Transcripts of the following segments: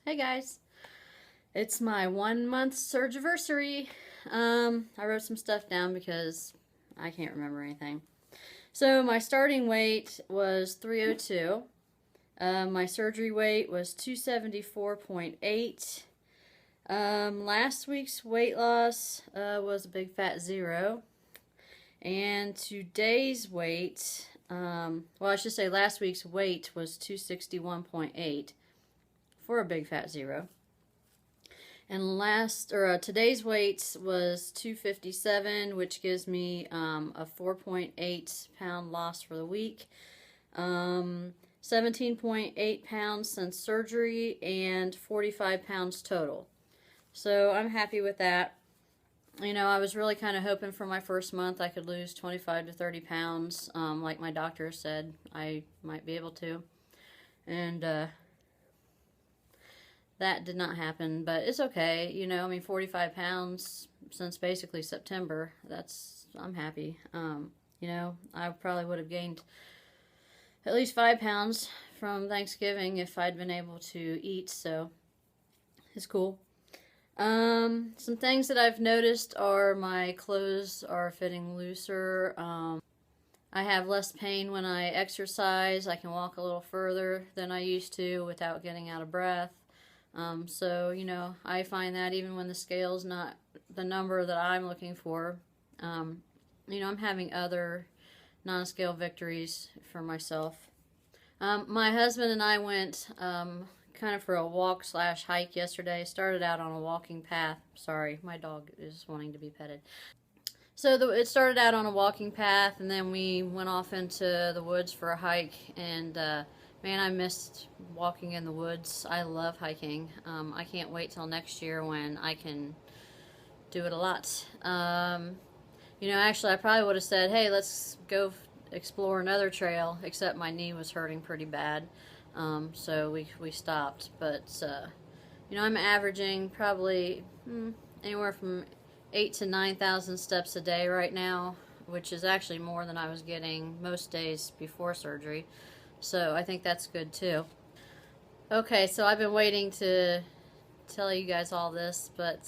Hey guys, it's my 1 month surgiversary. I wrote some stuff down because I can't remember anything. So my starting weight was 302. My surgery weight was 274.8. Last week's weight loss was a big fat 0. And today's weight, well, I should say last week's weight was 261.8 for a big fat 0. And today's weight was 257, which gives me a 4.8 pound loss for the week. 17.8 pounds since surgery and 45 pounds total. So I'm happy with that. You know, I was really kind of hoping for my first month I could lose 25 to 30 pounds, like my doctor said I might be able to. And that did not happen, but it's okay. You know, I mean, 45 pounds since basically September. I'm happy. You know, I probably would have gained at least 5 pounds from Thanksgiving if I'd been able to eat, so it's cool. Some things that I've noticed are my clothes are fitting looser. I have less pain when I exercise. I can walk a little further than I used to without getting out of breath. So, you know, I find that even when the scale's not the number that I'm looking for, you know, I'm having other non-scale victories for myself. My husband and I went kind of for a walk/hike yesterday. Started out on a walking path. Sorry, my dog is wanting to be petted. So it started out on a walking path, and then we went off into the woods for a hike, and man, I missed walking in the woods. I love hiking. I can't wait till next year when I can do it a lot. You know, actually, I probably would have said, hey, let's go explore another trail, except my knee was hurting pretty bad. So we stopped. But, you know, I'm averaging probably anywhere from 8,000 to 9,000 steps a day right now, which is actually more than I was getting most days before surgery. So I think that's good too. Okay, so I've been waiting to tell you guys all this, but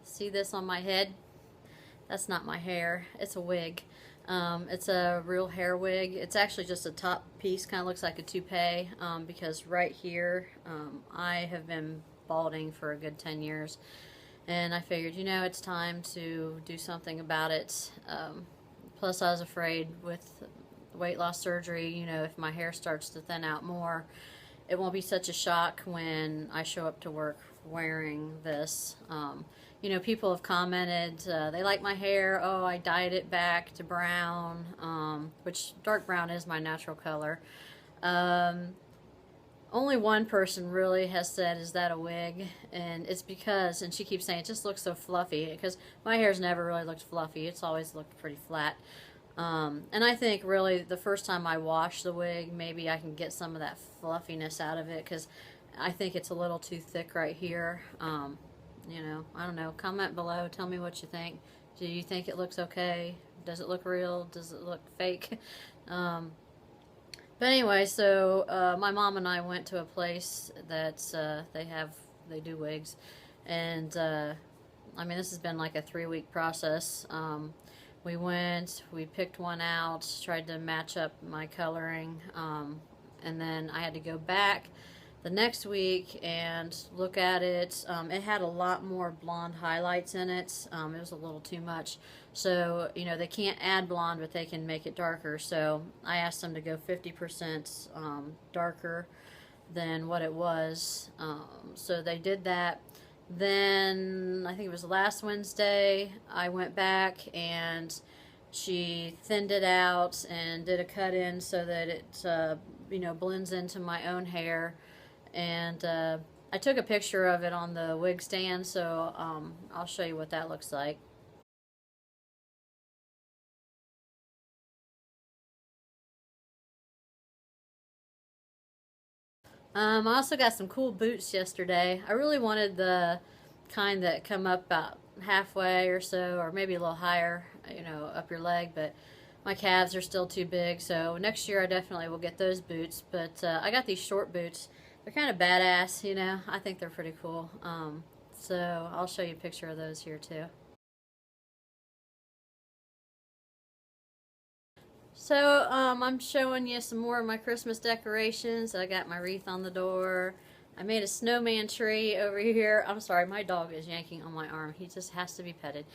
see this on my head? That's not my hair. It's a wig. It's a real hair wig. It's actually just a top piece, kind of looks like a toupee, because right here I have been balding for a good 10 years. And I figured, you know, it's time to do something about it. Plus, I was afraid with weight loss surgery, you know, if my hair starts to thin out more, it won't be such a shock when I show up to work wearing this. You know, people have commented, they like my hair. Oh, I dyed it back to brown, which dark brown is my natural color. Only one person really has said, is that a wig? And it's because, and she keeps saying, it just looks so fluffy, because my hair's never really looked fluffy. It's always looked pretty flat. And I think really the first time I wash the wig, maybe I can get some of that fluffiness out of it, because I think it's a little too thick right here. You know, I don't know. Comment below. Tell me what you think. Do you think it looks okay? Does it look real? Does it look fake? But anyway, so my mom and I went to a place that they do wigs, and I mean, this has been like a 3-week process. We went, we picked one out, tried to match up my coloring, and then I had to go back the next week and look at it. It had a lot more blonde highlights in it. It was a little too much. So, you know, they can't add blonde, but they can make it darker. So I asked them to go 50% darker than what it was. So they did that. Then, I think it was last Wednesday, I went back and she thinned it out and did a cut in so that it, you know, blends into my own hair. And I took a picture of it on the wig stand, so I'll show you what that looks like. I also got some cool boots yesterday. I really wanted the kind that come up about halfway or so, or maybe a little higher, you know, up your leg, but my calves are still too big, so next year I definitely will get those boots. But I got these short boots they're kind of badass, you know. I think they're pretty cool. So I'll show you a picture of those here too. So I'm showing you some more of my Christmas decorations. I got my wreath on the door. I made a snowman tree over here. I'm sorry, my dog is yanking on my arm. He just has to be petted.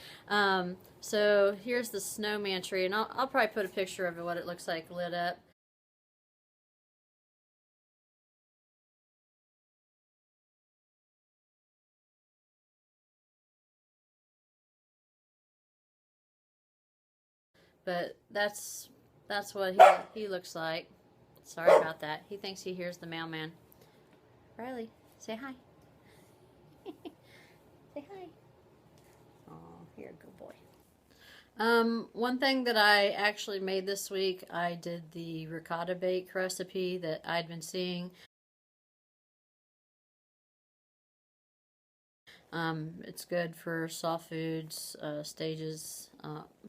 So here's the snowman tree, and I'll probably put a picture of it, what it looks like lit up. But that's what he looks like. Sorry about that. He thinks he hears the mailman. Riley, say hi. Say hi. Oh, you're a good boy. One thing that I actually made this week, I did the ricotta bake recipe that I'd been seeing. It's good for soft foods, stages,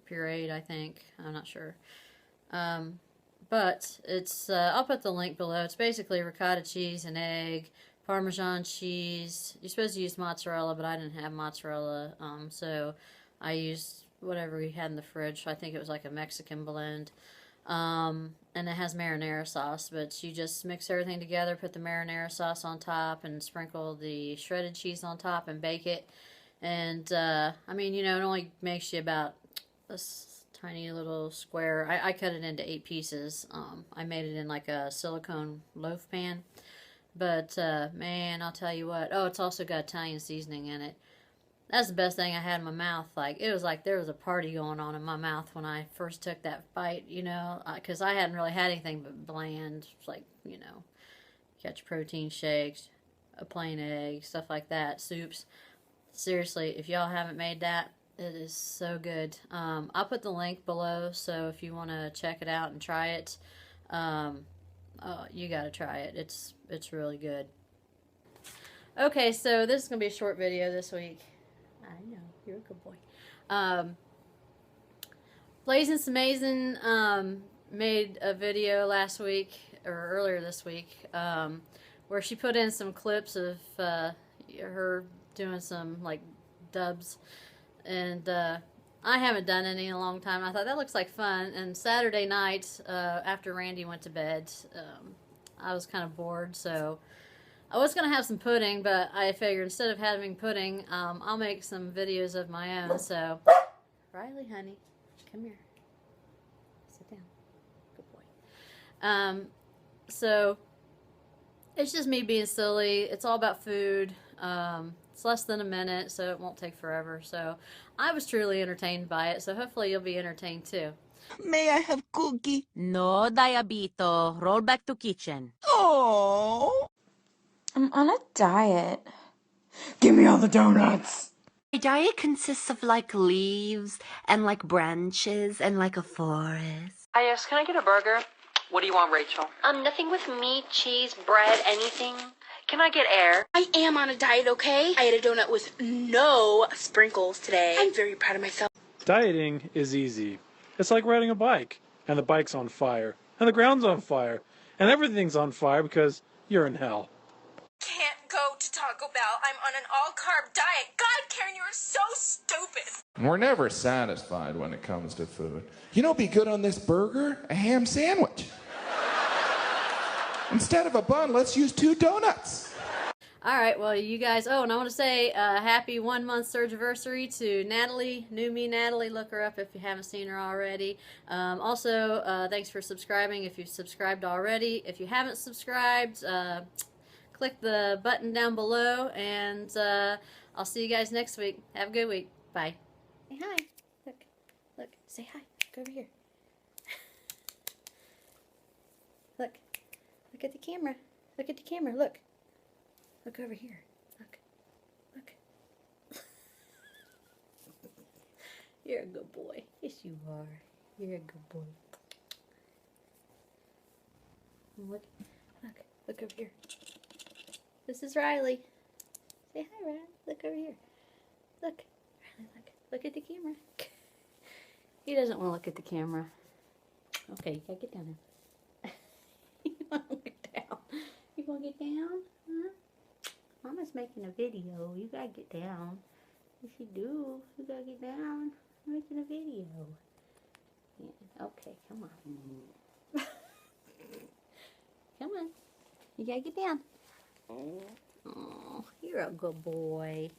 pureed, I think. I'm not sure. But it's, I'll put the link below. It's basically ricotta cheese and egg, Parmesan cheese. You're supposed to use mozzarella, but I didn't have mozzarella, so I used whatever we had in the fridge. I think it was like a Mexican blend. And it has marinara sauce, but you just mix everything together, put the marinara sauce on top, and sprinkle the shredded cheese on top and bake it. And, I mean, you know, it only makes you about this tiny little square. I cut it into 8 pieces. I made it in like a silicone loaf pan. But, man, I'll tell you what. Oh, it's also got Italian seasoning in it. That's the best thing I had in my mouth. Like, it was like there was a party going on in my mouth when I first took that bite, you know, because I hadn't really had anything but bland, like, you know, catch protein shakes, a plain egg, stuff like that, soups. Seriously, if y'all haven't made that, it is so good. I'll put the link below, so if you want to check it out and try it, you got to try it. It's really good. Okay, so this is going to be a short video this week. I know, you're a good boy. Blazing's Amazing made a video last week, or earlier this week, where she put in some clips of her doing some, like, dubs. And I haven't done any in a long time. I thought that looks like fun. And Saturday night, after Randy went to bed, I was kind of bored, so I was going to have some pudding, but I figured instead of having pudding, I'll make some videos of my own. So, Riley, honey, come here. Sit down. Good boy. So, it's just me being silly. It's all about food. It's less than a minute, so it won't take forever. So, I was truly entertained by it, so hopefully you'll be entertained too. May I have cookie? No, Diabito. Roll back to kitchen. Oh. I'm on a diet. Give me all the donuts. My diet consists of like leaves and like branches and like a forest. Hi, yes, can I get a burger? What do you want, Rachel? Nothing with meat, cheese, bread, anything. Can I get air? I am on a diet, okay? I had a donut with no sprinkles today. I'm very proud of myself. Dieting is easy. It's like riding a bike, and the bike's on fire, and the ground's on fire, and everything's on fire because you're in hell. Can't go to Taco Bell. I'm on an all-carb diet. God, Karen, you are so stupid. We're never satisfied when it comes to food. You know, be good on this burger? A ham sandwich. Instead of a bun, let's use 2 donuts. Alright, well, you guys, oh, and I want to say happy 1-month surgiversary to Natalie, new me Natalie. Look her up if you haven't seen her already. Also, thanks for subscribing if you've subscribed already. If you haven't subscribed, click the button down below, and I'll see you guys next week. Have a good week. Bye. Say hi. Look, say hi. Look over here. Look at the camera. Look at the camera, look. Look over here. Look. You're a good boy. Yes, you are. You're a good boy. Look over here. This is Riley. Say hi, Riley. Look over here. Look. Riley, look at the camera. He doesn't want to look at the camera. Okay, you gotta get down there. You want to get down. You want to get down? Huh? Mama's making a video. You gotta get down. Yes, you do. You gotta get down. I'm making a video. Yeah. Okay, come on. Come on. You gotta get down. Oh, you're a good boy.